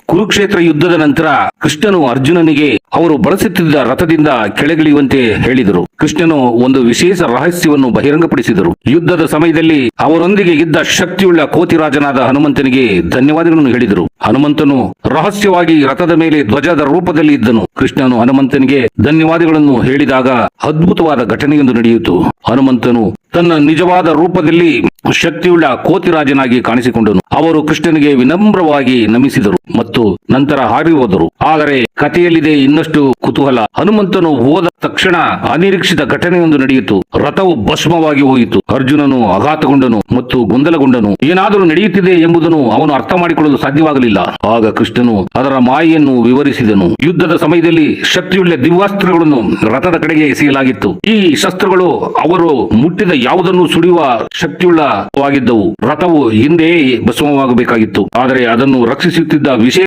ಕುರುಕ್ಷೇತ್ರ ಯುದ್ಧದ ನಂತರ ಕೃಷ್ಣನು ಅರ್ಜುನನಿಗೆ ಅವರು ಬಳಸುತ್ತಿದ್ದ ರಥದಿಂದ ಕೆಳಗಿಳಿಯುವಂತೆ ಹೇಳಿದರು. ಕೃಷ್ಣನು ಒಂದು ವಿಶೇಷ ರಹಸ್ಯವನ್ನು ಬಹಿರಂಗಪಡಿಸಿದರು. ಯುದ್ಧದ ಸಮಯದಲ್ಲಿ ಅವರೊಂದಿಗೆ ಇದ್ದ ಶಕ್ತಿಯುಳ್ಳ ಕೋತಿರಾಜನಾದ ಹನುಮಂತನಿಗೆ ಧನ್ಯವಾದಗಳನ್ನು ಹೇಳಿದರು. ಹನುಮಂತನು ರಹಸ್ಯವಾಗಿ ರಥದ ಮೇಲೆ ಧ್ವಜದ ರೂಪದಲ್ಲಿ ಇದ್ದನು. ಕೃಷ್ಣನು ಹನುಮಂತನಿಗೆ ಧನ್ಯವಾದಗಳನ್ನು ಹೇಳಿದಾಗ ಅದ್ಭುತವಾದ ಘಟನೆಯೊಂದು ನಡೆಯಿತು. ಹನುಮಂತನು ತನ್ನ ನಿಜವಾದ ರೂಪದಲ್ಲಿ ಶಕ್ತಿಯುಳ್ಳ ಕೋತಿರಾಜನಾಗಿ ಕಾಣಿಸಿಕೊಂಡನು. ಅವರು ಕೃಷ್ಣನಿಗೆ ವಿನಮ್ರವಾಗಿ ನಮಿಸಿದರು ಮತ್ತು ನಂತರ ಹಾರಿ ಹೋದರು. ಆದರೆ ಕಥೆಯಲ್ಲಿದೆ ಇನ್ನಷ್ಟು ಕುತೂಹಲ. ಹನುಮಂತನು ಹೋದ ತಕ್ಷಣ ಅನಿರೀಕ್ಷಿತ ಘಟನೆಯೊಂದು ನಡೆಯಿತು. ರಥವು ಭಸ್ಮವಾಗಿ ಹೋಯಿತು. ಅರ್ಜುನನು ಆಘಾತಗೊಂಡನು ಮತ್ತು ಗೊಂದಲಗೊಂಡನು. ಏನಾದರೂ ನಡೆಯುತ್ತಿದೆ ಎಂಬುದನ್ನು ಅವನು ಅರ್ಥ ಮಾಡಿಕೊಳ್ಳಲು ಸಾಧ್ಯವಾಗಲಿಲ್ಲ. ಆಗ ಕೃಷ್ಣನು ಅದರ ಮಾಯೆಯನ್ನು ವಿವರಿಸಿದನು. ಯುದ್ಧದ ಸಮಯದಲ್ಲಿ ಶಕ್ತಿಯುಳ್ಳ ದಿವ್ಯಾಸ್ತ್ರಗಳನ್ನು ರಥದ ಕಡೆಗೆ ಎಸೆಯಲಾಗಿತ್ತು. ಈ ಶಸ್ತ್ರಗಳು ಅವರು ಮುಟ್ಟಿದ ಯಾವುದನ್ನು ಸುಡಿಯುವ ಶಕ್ತಿಯುಳ್ಳವಾಗಿದ್ದವು. ರಥವು ಹಿಂದೆ ಭಸ್ಮವಾಗಬೇಕಾಗಿತ್ತು, ಆದರೆ ಅದನ್ನು ರಕ್ಷಿಸುತ್ತಿದ್ದ ವಿಶೇಷ